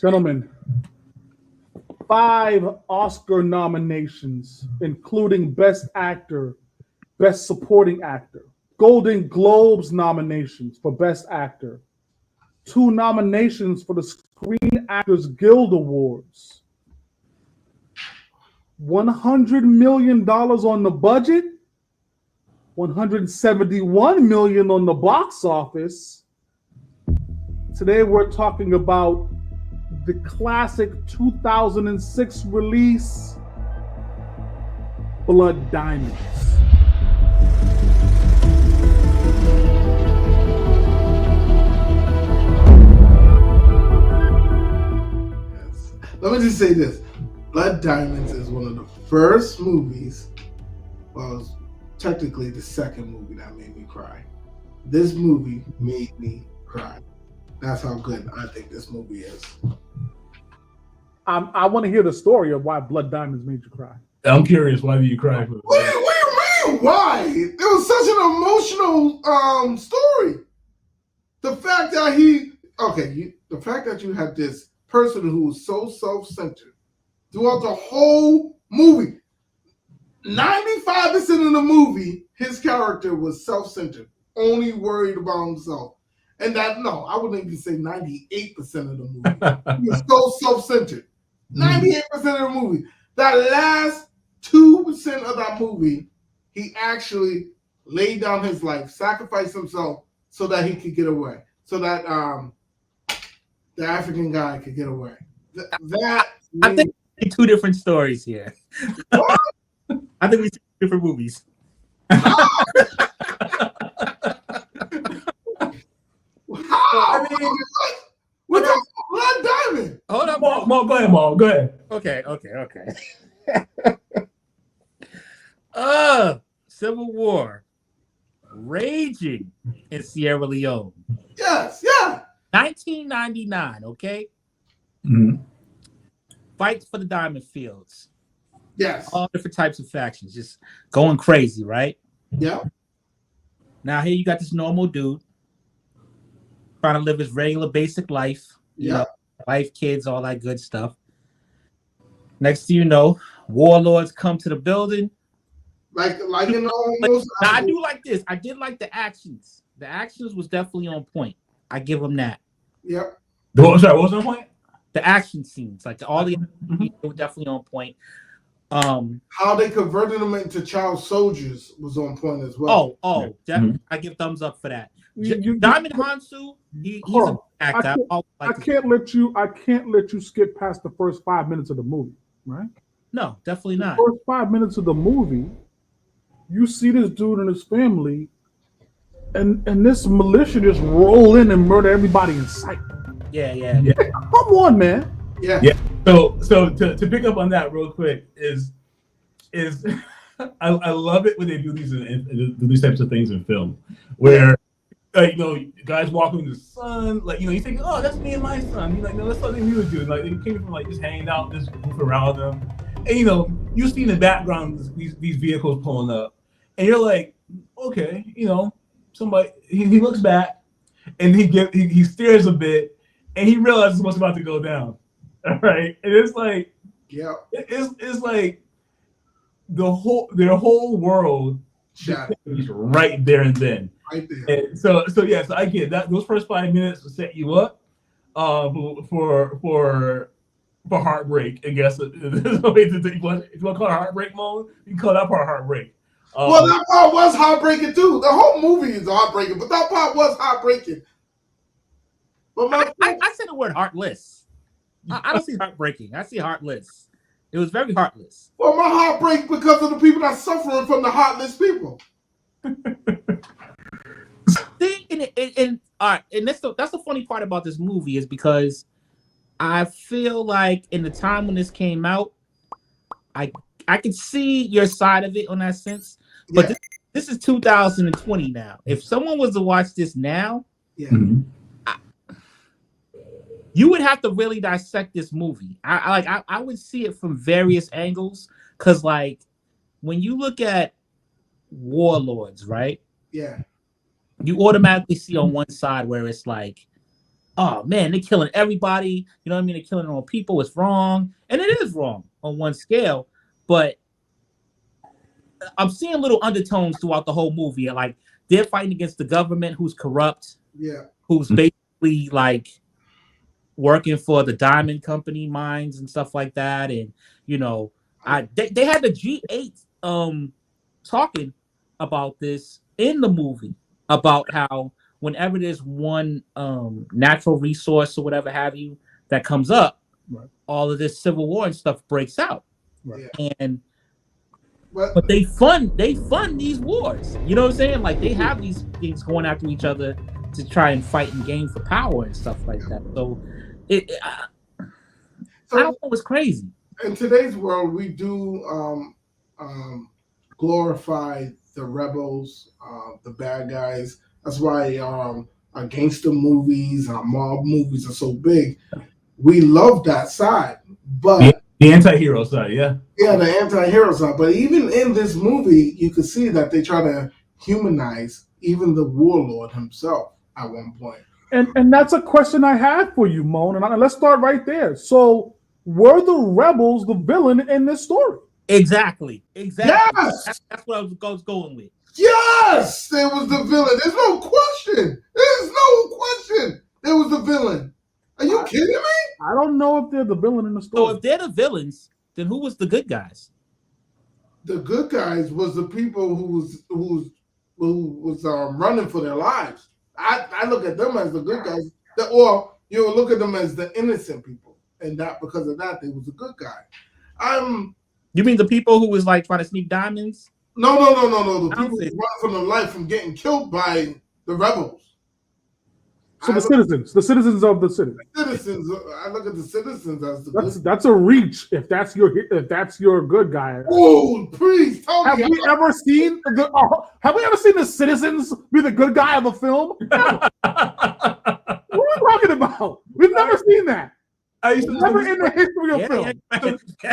Gentlemen, 5 Oscar nominations, including Best Actor, Best Supporting Actor, Golden Globes nominations for Best Actor, 2 nominations for the Screen Actors Guild Awards, $100 million on the budget, $171 million on the box office. Today we're talking about the classic 2006 release, Blood Diamonds. Let me just say this. Blood Diamonds is one of the first movies, well, it was technically the second movie that made me cry. This movie made me cry. That's how good I think this movie is. I want to hear the story of why Blood Diamonds made you cry. I'm curious, why do you cry? What do you mean, why? It was such an emotional story. The fact that the fact that you had this person who was so self-centered throughout the whole movie. 95% of the movie, his character was self-centered, only worried about himself. And I wouldn't even say 98% of the movie. He was so self-centered. 98% of the movie. That last 2% of that movie, he actually laid down his life, sacrificed himself so that he could get away. So that the African guy could get away. I think two different stories here. I think we see different movies. I mean, what's a Blood Diamond? Hold up, Mo, go ahead, Mo. Go ahead. Okay. Civil War raging in Sierra Leone. Yes, yeah. 1999, okay? Mm-hmm. Fights for the Diamond Fields. Yes. All different types of factions, just going crazy, right? Yeah. Now here you got this normal dude trying to live his regular basic life. You know, wife, kids, all that good stuff. Next thing you know, warlords come to the building. Like in almost. Now, I do like this. I did like the actions. The actions was definitely on point. I give them that. Yep. Sorry, what was on point? The action scenes, like all the were definitely on point. How they converted them into child soldiers was on point as well. Definitely. I give thumbs up for that. Diamond Hounsou, he's an actor. I can't let you skip past the first 5 minutes of the movie, right? No, definitely not. The first 5 minutes of the movie, you see this dude and his family, and this militia just roll in and murder everybody in sight. Yeah. Come on, man. Yeah. So to pick up on that real quick is I love it when they do these types of things in film where guys walking in the sun, you think, oh, that's me and my son. You're like, no, that's something we would do. Like they came from just hanging out, just goof around them, and you see in the background these vehicles pulling up, and you're like, okay, somebody. He looks back, and he stares a bit, and he realizes what's about to go down. All right, and it's like, it's like their whole world is right there and then. Right there. And so I get that. Those first 5 minutes will set you up for heartbreak. I guess if you want to call it heartbreak mode, you can call that part heartbreak. Well, that part was heartbreaking too. The whole movie is heartbreaking, but that part was heartbreaking. But I said the word heartless. I don't see heartbreaking. I see heartless. It was very heartless. Well, my heart breaks because of the people that's suffering from the heartless people. See, and that's the funny part about this movie is because I feel like in the time when this came out, I can see your side of it on that sense. But this is 2020 now. If someone was to watch this now, you would have to really dissect this movie. I would see it from various angles because, when you look at warlords, right? Yeah. You automatically see on one side where it's like oh man, they're killing everybody. You know what I mean? They're killing all people. It's wrong, and it is wrong on one scale. But I'm seeing little undertones throughout the whole movie. Like they're fighting against the government, who's corrupt, who's basically like working for the diamond company mines and stuff like that. And you know, they had the G8 talking about this in the movie about how whenever there's one natural resource or whatever have you that comes up, right, all of this civil war and stuff breaks out. right. And but they fund these wars. You know what I'm saying? Like they have these things going after each other to try and fight and gain for power and stuff like that. So I don't know, it's crazy. In today's world, we do glorify the rebels, the bad guys. That's why our gangster movies, our mob movies are so big. We love that side, but the anti-hero side, yeah, the anti-hero side. But even in this movie, you could see that they try to humanize even the warlord himself at one point. And that's a question I had for you, Moan. And let's start right there. So, were the rebels the villain in this story? Exactly. Yes! That's what I was going with. Yes! It was the villain. There's no question. It was the villain. Are you kidding me? I don't know if they're the villain in the story. So if they're the villains, then who was the good guys? The good guys was the people who was running for their lives. I look at them as the good guys, or you look at them as the innocent people, and that because of that they was a good guy. You mean the people who was like trying to sneak diamonds? No. The people who run for their life from getting killed by the rebels. So the citizens of the city. Citizens. I look at the citizens as the that's a reach. If that's your good guy. Oh, please tell me. Have we ever seen the citizens be the good guy of a film? What are we talking about? We've never seen that. Never in the history of film.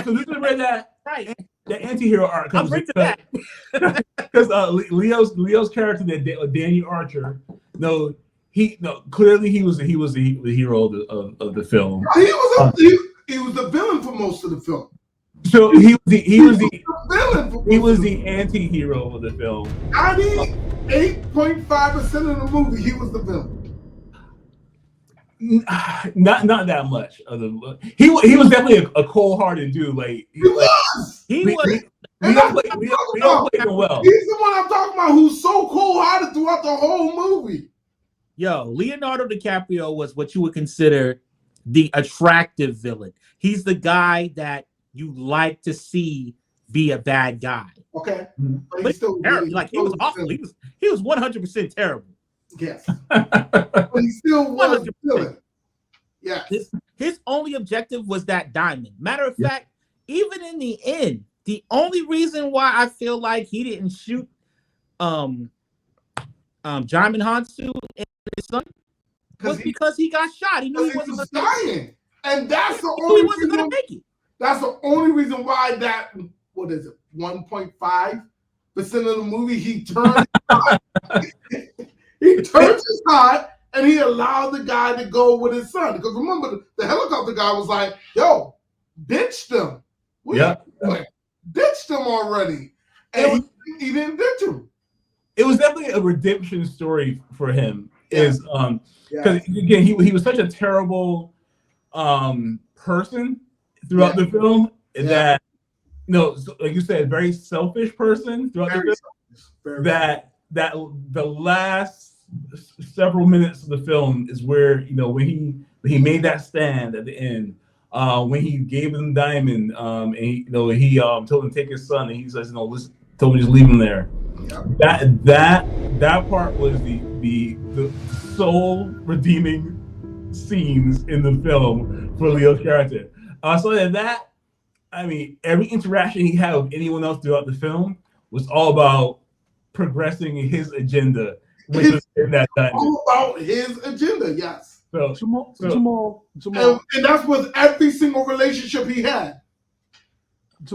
So this is where the anti-hero arc comes in. That. Because Leo's character, Danny Archer, clearly he was the hero of the film. He was the villain for most of the film. So he was the anti-hero of the film. 98.5% of the movie, he was the villain. Not that much. He was definitely a cold-hearted dude. Like he was. Leo played him well. He's the one I'm talking about who's so cold-hearted throughout the whole movie. Yo, Leonardo DiCaprio was what you would consider the attractive villain. He's the guy that you like to see be a bad guy. Okay, but he's still terrible. Like he was awful. He was 100% terrible. Yes, but he still was a villain. Yeah. His only objective was that diamond. Matter of fact, even in the end, the only reason why I feel like he didn't shoot Djimon Hounsou and his son was because he got shot. He knew he wasn't dying, and that's the only wasn't going to make it. That's the only reason why that 1.5% of the movie he turned. He turned his side and he allowed the guy to go with his son. Because remember, the helicopter guy was like, "Yo, ditch them. Ditched them already." And he didn't ditch him. It was definitely a redemption story for him. Because again, he was such a terrible person throughout the film that like you said, very selfish person throughout the film. That the last several minutes of the film is where when he made that stand at the end, when he gave him diamond, and he told him to take his son, and he says, listen, told me just leave him there. That part was the soul redeeming scenes in the film for Leo's character. So that I mean, every interaction he had with anyone else throughout the film was all about progressing his agenda. Which was in that diamond. All about his agenda, yes. Jamal. And that's with every single relationship he had.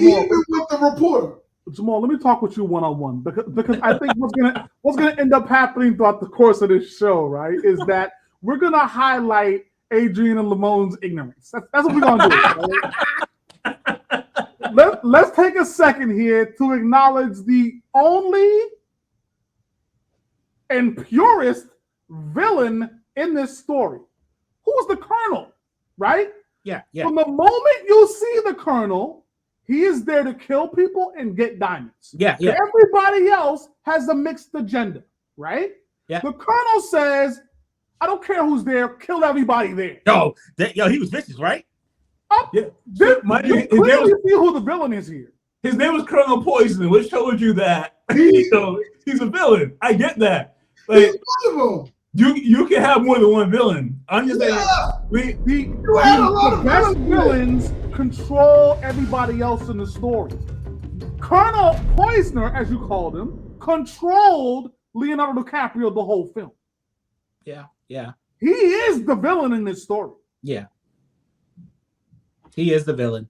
Even with the reporter. Jamal, let me talk with you one-on-one because I think what's gonna end up happening throughout the course of this show, right, is that we're gonna highlight Adrian and Lamone's ignorance. That's what we're gonna do. Right? Let's take a second here to acknowledge the only and purest villain in this story. Who's the Colonel, right? Yeah. From the moment you see the Colonel, he is there to kill people and get diamonds. Yeah. Everybody else has a mixed agenda, right? Yeah. The Colonel says, I don't care who's there, kill everybody there. Yo, he was vicious, right? Yeah. You clearly see who the villain is here. His name was Colonel Poison, which told you that he's a villain. I get that. Like, you can have more than one villain. I'm just saying, the best villains control everybody else in the story. Colonel Poisoner, as you called him, controlled Leonardo DiCaprio the whole film. Yeah. He is the villain in this story. Yeah. He is the villain.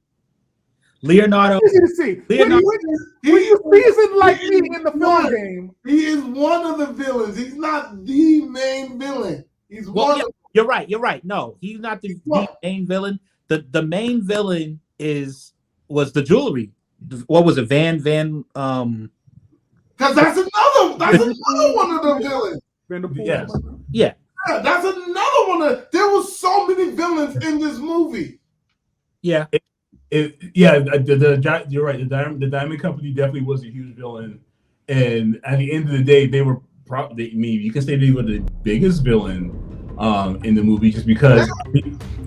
Leonardo. Easy to see. When you season like me in the film game, he is one of the villains. He's not the main villain. He's one. Yeah, you're right. No, he's not the main villain. The main villain was the jewelry. What was it? Van. Because that's another one of the villains. Yes. Yeah. That's another one. There was so many villains in this movie. Yeah. You're right. The Diamond Company definitely was a huge villain, and at the end of the day, they were probably. I mean, you can say they were the biggest villain in the movie, just because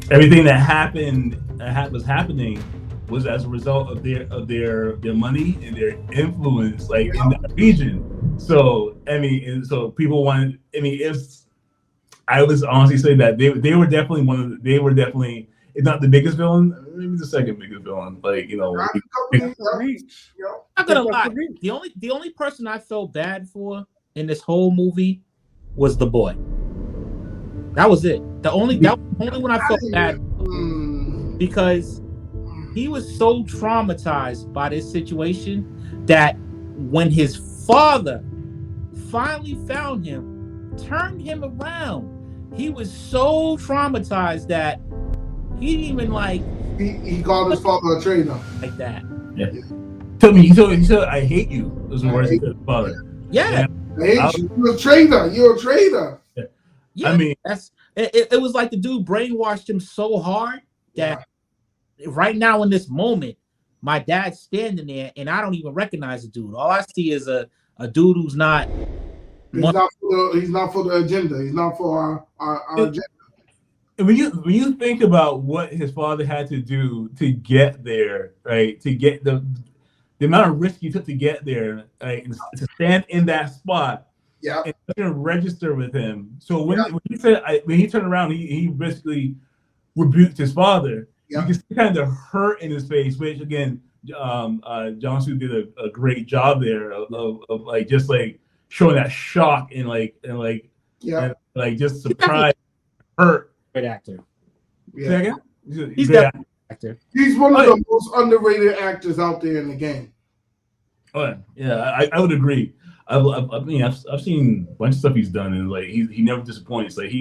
everything that was happening was as a result of their money and their influence, like in that region. So I mean, people wanted. I mean, I would honestly say that they were definitely if not the biggest villain, maybe the second biggest villain. Like, you know, I'm not gonna lie. The only person I felt bad for in this whole movie was the boy. That was it. That was the only one I felt bad for, because he was so traumatized by this situation that when his father finally found him, turned him around, he was so traumatized that he didn't even like. He called his father a traitor. Like that. Yeah. He said, I hate you. Those were words he said to his father. Yeah. I hate you. You're a traitor. You're a traitor. Yeah. I mean, it was like the dude brainwashed him so hard that right now in this moment, my dad's standing there and I don't even recognize the dude. All I see is a dude who's not. He's not for the agenda. He's not for our agenda. When you think about what his father had to do to get there, right? To get the amount of risk he took to get there, right? And to stand in that spot, and register with him. So when he said, when he turned around, he basically rebuked his father. You can see kind of the hurt in his face, which again, Hounsou did a great job there of like just like showing that shock and just surprise, hurt. Great actor. Yeah. He's definitely an actor. He's one of the most underrated actors out there in the game. Oh yeah, I would agree. I mean, I've seen a bunch of stuff he's done, and like he never disappoints. Like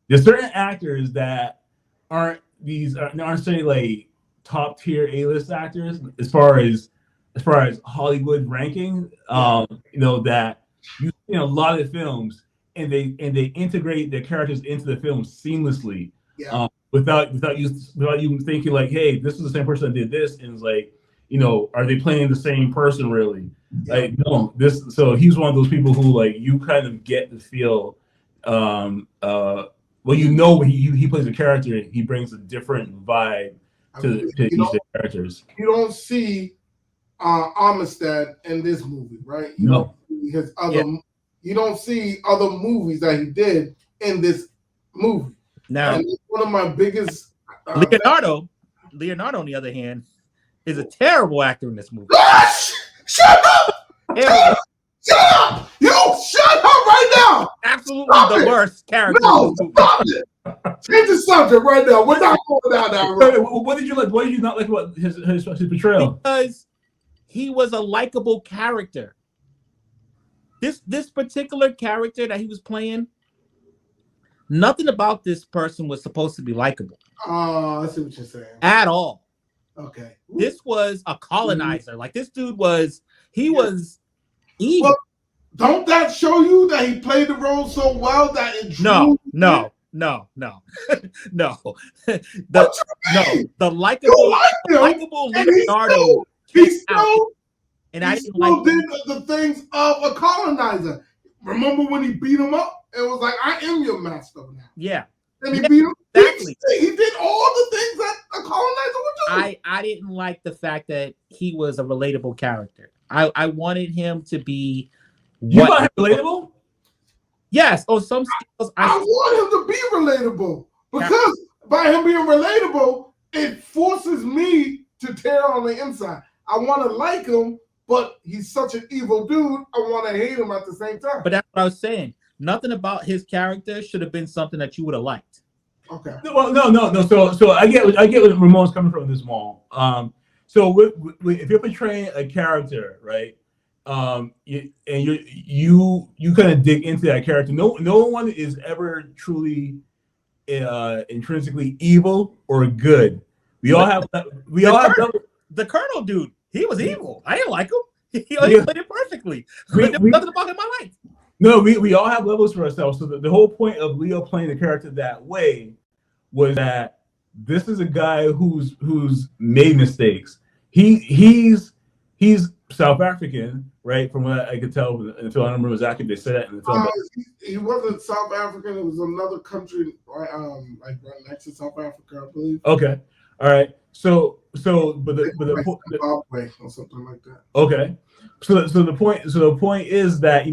there's certain actors that aren't say like top tier A-list actors as far as Hollywood ranking. That you see in a lot of films, and they integrate their characters into the film seamlessly, without you thinking like, hey, this is the same person that did this, and it's like, are they playing the same person really? Like, no, so he's one of those people who like you kind of get the feel, when he plays a character, he brings a different vibe to each of the characters. You don't see Amistad in this movie, right? You don't see other movies that he did in this movie. Now, and one of my biggest Leonardo, on the other hand, is a terrible actor in this movie. Shut up! Shut up! You shut up right now! Absolutely the worst character. No, stop it! Change the subject right now. We're not going down that road. What did you like? What did you not like about his portrayal? Because he was a likable character. This particular character that he was playing, Nothing about this person was supposed to be likable. Oh, I see what you're saying. At all. Okay. This was a colonizer. Like this dude was evil. Well, don't that show you that he played the role so well that it drew? No. The likable Leonardo. He still and I didn't like did the things of a colonizer. Remember when he beat him up? It was like, I am your master now. Yeah. And he beat him. Exactly. He did all the things that a colonizer would do. I didn't like the fact that he was a relatable character. I wanted him to be. You want him relatable? Yes. On some scales, I want him to be relatable because by him being relatable, it forces me to tear on the inside. I want to like him, but he's such an evil dude. I want to hate him at the same time. But that's what I was saying. Nothing about his character should have been something that you would have liked. Okay. Well, no. So I get what Ramon's coming from this mall. So if you're portraying a character, right, you kind of dig into that character. No one is ever truly intrinsically evil or good. We all have the Colonel dude. He was evil. I didn't like him. He played it perfectly. There was nothing about him I liked. No, we all have levels for ourselves. So the whole point of Leo playing the character that way was that this is a guy who's made mistakes. He's South African, right? From what I could tell in the film. I don't remember exactly they said that in the film. He wasn't South African. It was another country, like right next to South Africa, I believe. Okay, all right. So, but the Zimbabwe or something like that. Okay, so the point is that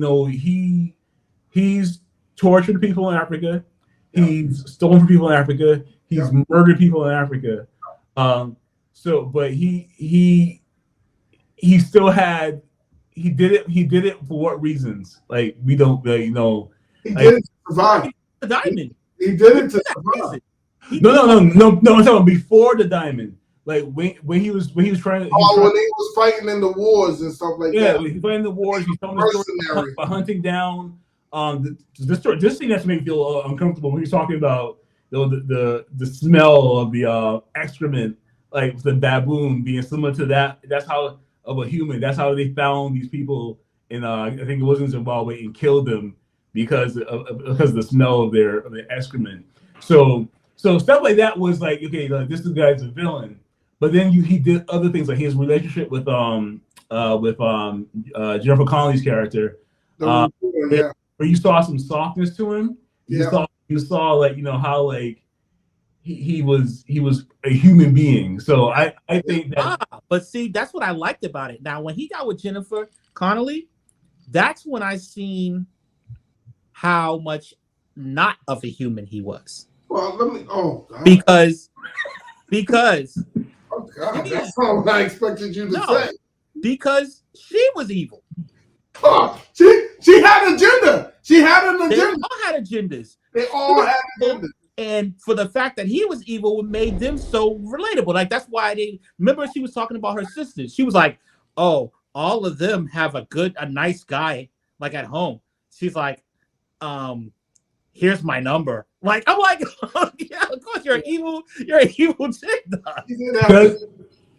he's tortured people in Africa. Yeah. He's stolen from people in Africa. He's murdered people in Africa. But he still had he did it for what reasons? Like we don't He did it to survive. The diamond. He did it to survive. No. I'm talking before the diamond. Like when he was trying to. When he was fighting in the wars and stuff like that. Yeah, he fighting the wars. He's telling the story about hunting down. This scene has to make me feel uncomfortable when he's talking about the smell of the excrement, like the baboon being similar to that. That's how of a human. That's how they found these people in I think it was in Zimbabwe and killed them because of the smell of their excrement. So stuff like that was like, okay, like, this guy's a villain. But then he did other things like his relationship with Jennifer Connelly's character, where you saw some softness to him. You saw like how like he was a human being. So I think that. But see, that's what I liked about it. Now when he got with Jennifer Connelly, that's when I seen how much not of a human he was. Well, let me. Oh, God. Because. Oh God, that's not what I expected you to say. Because she was evil. Oh, she had agenda. She had an agenda. They all had agendas. They all had agendas. And for the fact that he was evil made them so relatable. Like that's why they remember she was talking about her sisters. She was like, "Oh, all of them have a nice guy like at home." She's like, "Here's my number." Like I'm like, oh, yeah, of course you're an evil chick.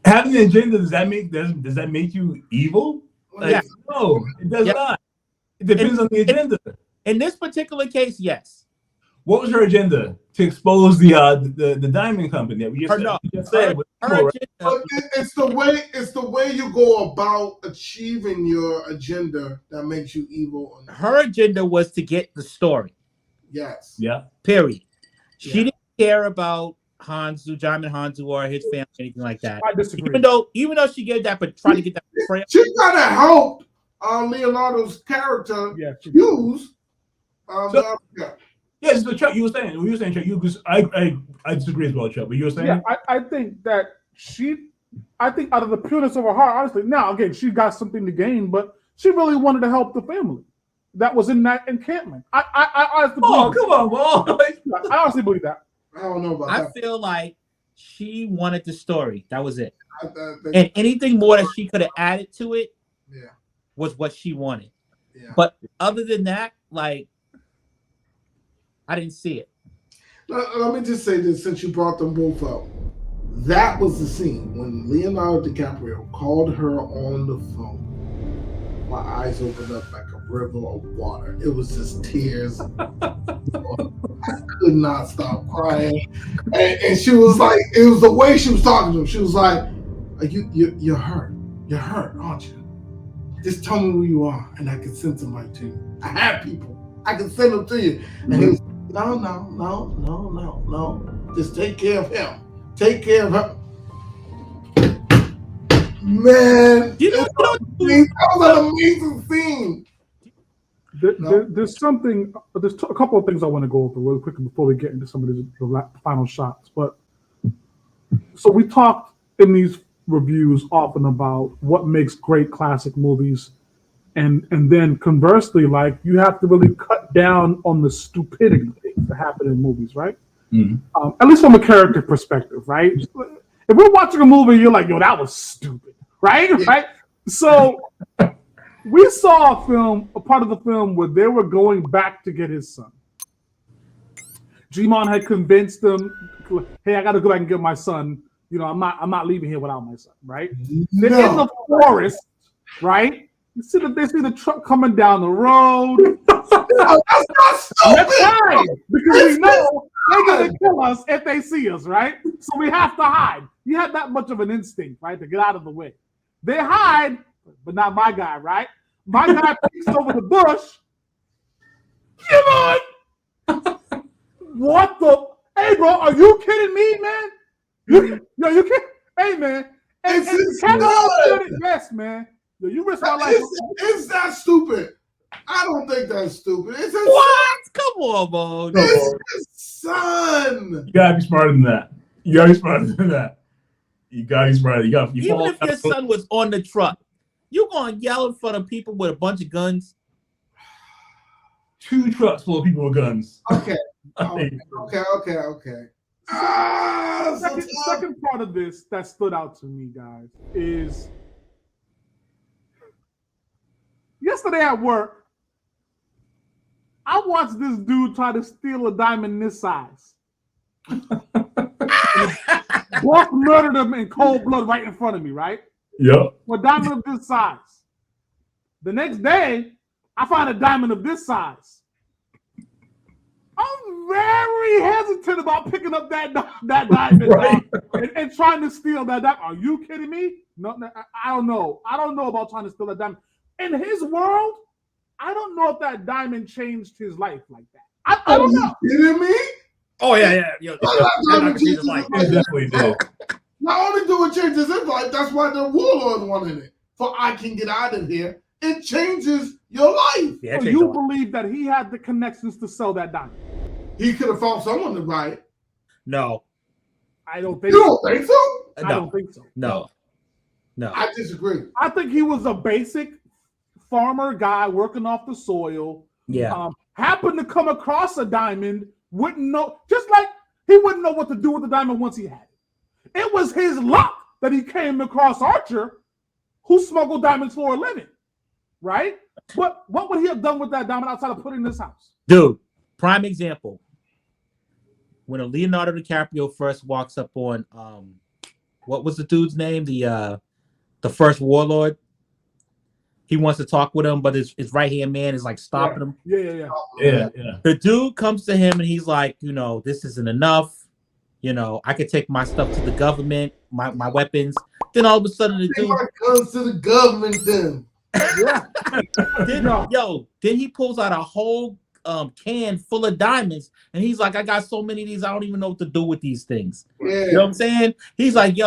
Having an agenda, does that make you evil? Like, yeah. No, it does not. It depends on the agenda. In this particular case, yes. What was her agenda? To expose the diamond company that we just said. It's the way you go about achieving your agenda that makes you evil. Her agenda was to get the story. Yes. Yeah. Period. She didn't care about Djimon Hounsou or his family, anything like that. I disagree. Even though she gave that, but trying to get that. She kind of helped Leonardo's character use. Yes, so Chuck, you were saying, Chuck, I disagree as well, Chuck, but you were saying? Yeah, I think that out of the pureness of her heart, honestly, now, again, she got something to gain, but she really wanted to help the family that was in that encampment. I honestly believe come on, boy. I honestly believe that. I don't know about that. I feel like she wanted the story. That was it. And anything more that she could have added to it was what she wanted. Yeah. But other than that, like, I didn't see it. Let me just say this since you brought them both up. That was the scene when Leonardo DiCaprio called her on the phone. My eyes opened up like a river of water. It was just tears. I could not stop crying. And she was like, it was the way she was talking to him. She was like, you're hurt. You're hurt, aren't you? Just tell me who you are and I can send somebody to you. I have people. I can send them to you. And he was, no. Just take care of him. Take care of her. Man, that was an amazing scene. There's a couple of things I want to go over really quickly before we get into some of the final shots. But so we talked in these reviews often about what makes great classic movies, and then conversely, like you have to really cut down on the stupidity things that happen in movies, right? Mm-hmm. At least from a character perspective, right? If we're watching a movie, you're like, yo, that was stupid, right? Yeah. Right? So we saw a part of the film where they were going back to get his son. Djimon had convinced them, hey, I got to go back and get my son. You know, I'm not leaving here without my son, right? No. They're in the forest, right? They see the truck coming down the road. That's not stupid. That's fine, because we know they're gonna kill us if they see us, right? So we have to hide. You have that much of an instinct, right, to get out of the way. They hide, but not my guy, right? My guy peeks over the bush. Come on! What the? Hey, bro, are you kidding me, man? You can't. Hey, man. And Connelly did it best, man. Yo, you risk my life. Is that stupid? I don't think that's stupid. It's his what? Come on, Bo. It's his son. You gotta be smarter than that. You gotta be smarter than that. Even if your son was on the truck, you gonna yell in front of people with a bunch of guns? 2 trucks full of people with guns. Okay. Second part of this that stood out to me, guys, is yesterday at work, I watched this dude try to steal a diamond this size. Boss murdered him in cold blood right in front of me, right? Yep. A diamond of this size. The next day, I find a diamond of this size. I'm very hesitant about picking up that diamond right. and trying to steal that diamond. Are you kidding me? No, I don't know. I don't know about trying to steal that diamond. In his world, I don't know if that diamond changed his life like that. I don't know. You kidding me? Oh, yeah. It definitely did. Not only do it changes his life, that's why the warlord wanted it. For I can get out of here. It changes your life. Yeah, so you believe that he had the connections to sell that diamond? He could have found someone to buy it. No. I don't think so. You don't think so? I don't think so. No. I disagree. I think he was a basic farmer guy working off the soil. Yeah. Happened to come across a diamond, wouldn't know, just like he wouldn't know what to do with the diamond once he had it. It was his luck that he came across Archer, who smuggled diamonds for a living, right? What would he have done with that diamond outside of putting in his house? Dude, prime example. When a Leonardo DiCaprio first walks up on, what was the dude's name? The first warlord. He wants to talk with him, but his right-hand man is like stopping him. Yeah. The dude comes to him and he's like, this isn't enough. I could take my stuff to the government, my weapons. Then all of a sudden the dude comes to the government then. Then he pulls out a whole can full of diamonds and he's like, I got so many of these, I don't even know what to do with these things. Yeah. You know what I'm saying? He's like,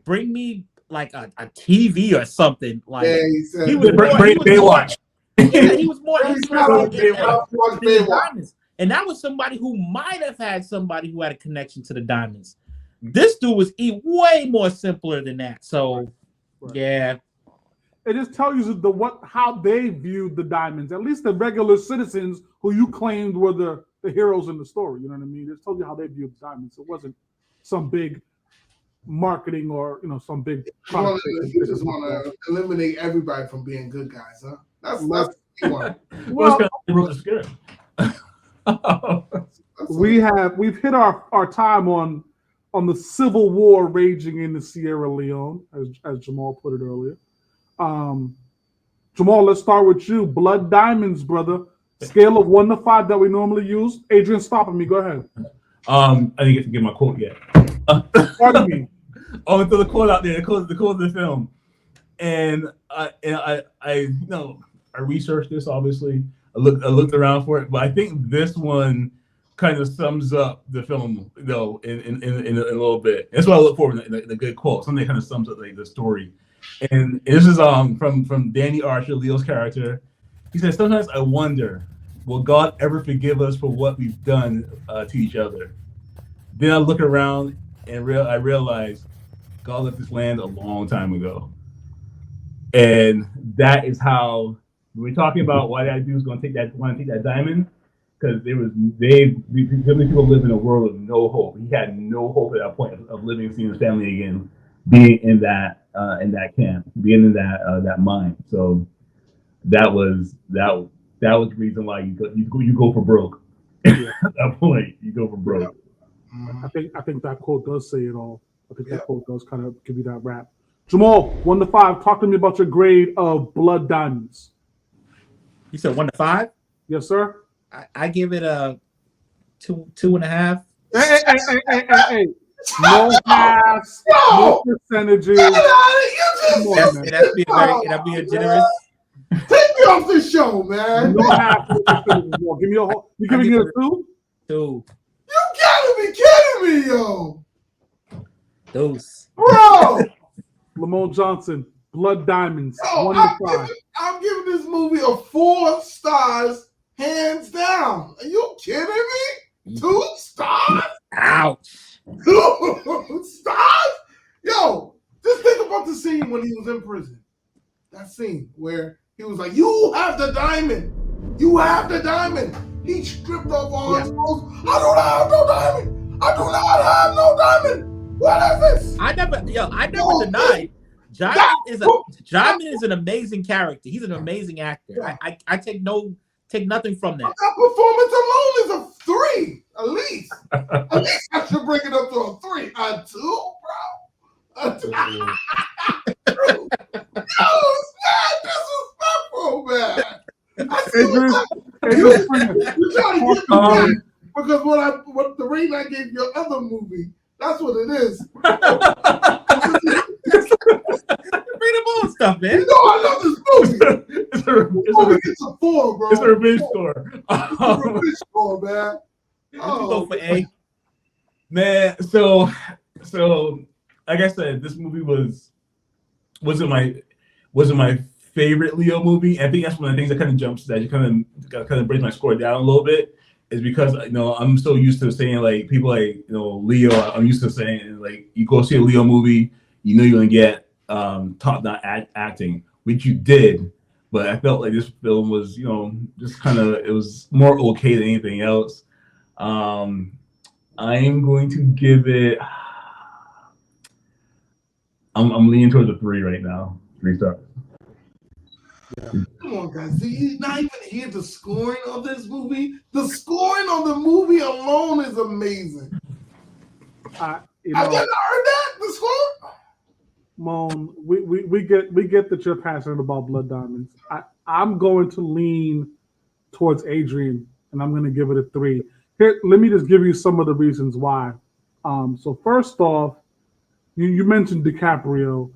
bring me like a TV or something. Like he was Baywatch. He was more interested in the diamonds. And that was somebody who might have had somebody who had a connection to the diamonds. This dude was way more simpler than that. So, yeah. It just tells you how they viewed the diamonds, at least the regular citizens who you claimed were the heroes in the story. You know what I mean? It just tells you how they viewed the diamonds. It wasn't some big marketing or some big. You just want to eliminate everybody from being good guys, huh? That's what you want. Well, wrote the script. That's we've hit our time on the civil war raging in the Sierra Leone, as Jamal put it earlier. Jamal, let's start with you. Blood diamonds, brother. Scale of 1 to 5 that we normally use. Adrian, stopping me. Go ahead. I didn't get to get my quote yet. Pardon me. Oh, throw the quote out there. The quote of the film, and I researched this. Obviously, I looked around for it, but I think this one kind of sums up the film, in a little bit. That's what I look for in the good quote. Something that kind of sums up the story. And this is from Danny Archer, Leo's character. He says, "Sometimes I wonder, will God ever forgive us for what we've done to each other? Then I look around and I realize God left this land a long time ago." And that is how we're talking about why that dude's want to take that diamond, because people live in a world of no hope. He had no hope at that point of living, seeing his family again, being in that camp, being in that mine. So that was the reason why you go for broke. At that point, you go for broke. I think that quote does say it all. I think that quote does kind of give you that rap. Jamal, 1 to 5. Talk to me about your grade of Blood Diamonds. You said 1 to 5? Yes, sir. I give it a 2.5. Hey. No halves, no percentages. That'd be a generous. Take me off this show, man. No halves, no percentages. Give me you giving me a 2? 2. You gotta be kidding me, yo. Deuce. Bro. Lamont Johnson, Blood Diamonds, Yo, 1 to 5. I'm giving this movie a 4 stars, hands down. Are you kidding me? 2 stars? Ouch. 2 stars? Yo, just think about the scene when he was in prison. That scene where he was like, "You have the diamond. You have the diamond." He stripped off all his clothes. "I do not have no diamond. I do not have no diamond. What is this?" I never denied. Djimon is an amazing character. He's an amazing actor. Yeah. I take nothing from that. That performance alone is a 3, at least. At least I should bring it up to a 3. A 2, bro. A 2. That was disrespectful, man. You're trying to get me because what the rating I gave your other movie, that's what it is. Bring the ball stuff, man. You know I love this movie. It's a 4, bro. It's a revenge score. It's a revenge score, man. You go for A. Man, so like I said, this movie wasn't my favorite Leo movie. I think that's one of the things that kind of jumps that you kind of brings my score down a little bit, is because I'm so used to saying, like, people like Leo. I'm used to saying, like, you go see a Leo movie, you're gonna get top-notch acting, which you did. But I felt like this film was, just kind of, it was more okay than anything else. I'm going to give it. I'm leaning towards a 3 right now. 3 stars. Yeah. Come on, guys. See, you're not even hear the scoring of this movie. The scoring of the movie alone is amazing. Have you ever heard that? The score? Moan, we get that you're passionate about Blood Diamonds. I'm going to lean towards Adrian, and I'm going to give it a 3. Here, let me just give you some of the reasons why. So first off, you mentioned DiCaprio.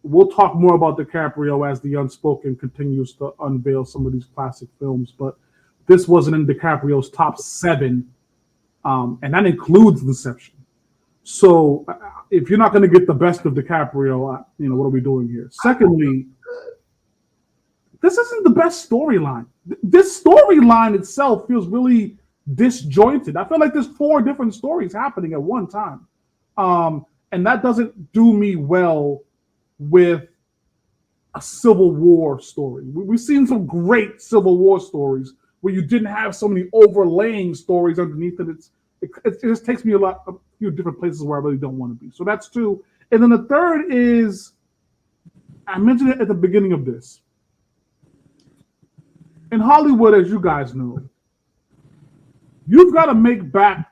We'll talk more about DiCaprio as the Unspoken continues to unveil some of these classic films, but this wasn't in DiCaprio's top 7, and that includes Inception. So if you're not going to get the best of DiCaprio, what are we doing here? Secondly, this isn't the best storyline. This storyline itself feels really disjointed. I feel like there's 4 different stories happening at one time. And that doesn't do me well with a Civil War story. We've seen some great Civil War stories where you didn't have so many overlaying stories underneath it. It just takes me a few different places where I really don't want to be. So that's 2. And then the third is, I mentioned it at the beginning of this. In Hollywood, as you guys know, you've got to make back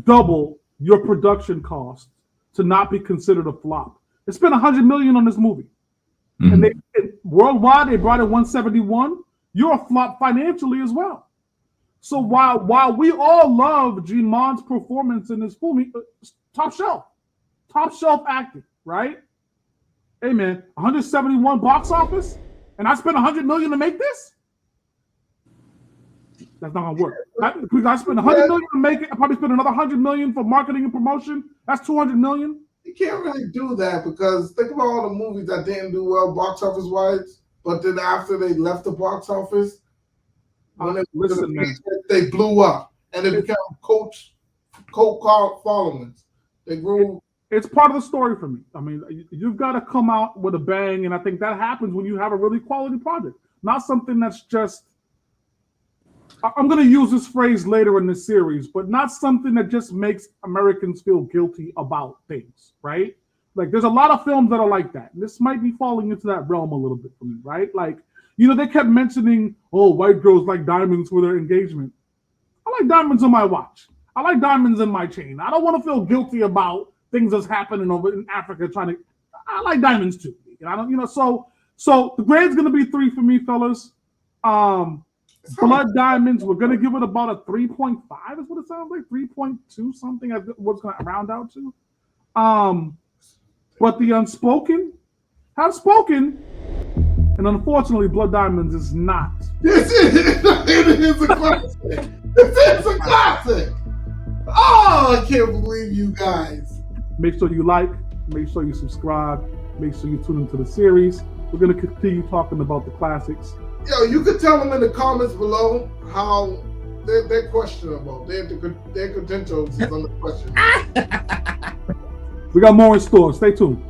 double your production cost to not be considered a flop. They spent $100 million on this movie, and worldwide they brought in 171. You're a flop financially as well. So while we all love Djimon's performance in this movie, top shelf acting, right? Hey man, 171 box office, and I spent $100 million to make this. That's not gonna work. I spent $100 million to make it. I probably spent another $100 million for marketing and promotion. That's $200 million. You can't really do that because think about all the movies that didn't do well box office wise, but then after they left the box office, they blew up and they became cult followings. They grew. It's part of the story for me. I mean, you've got to come out with a bang, and I think that happens when you have a really quality project, not something that's just. I'm going to use this phrase later in the series, but not something that just makes Americans feel guilty about things, right? Like, there's a lot of films that are like that. This might be falling into that realm a little bit for me, right? Like, they kept mentioning, white girls like diamonds for their engagement. I like diamonds on my watch. I like diamonds in my chain. I don't want to feel guilty about things that's happening over in Africa I like diamonds too. And I don't, so the grade's going to be 3 for me, fellas. Blood Diamonds, we're going to give it about a 3.5 is what it sounds like. 3.2 something, what's going to round out to. But the Unspoken have spoken, and unfortunately, Blood Diamonds is not. It is a classic. This is a classic. Oh, I can't believe you guys. Make sure you like, make sure you subscribe, make sure you tune into the series. We're going to continue talking about the classics. Yo, you could tell them in the comments below how they're questionable. Their credentials is on the question. We got more in store. Stay tuned.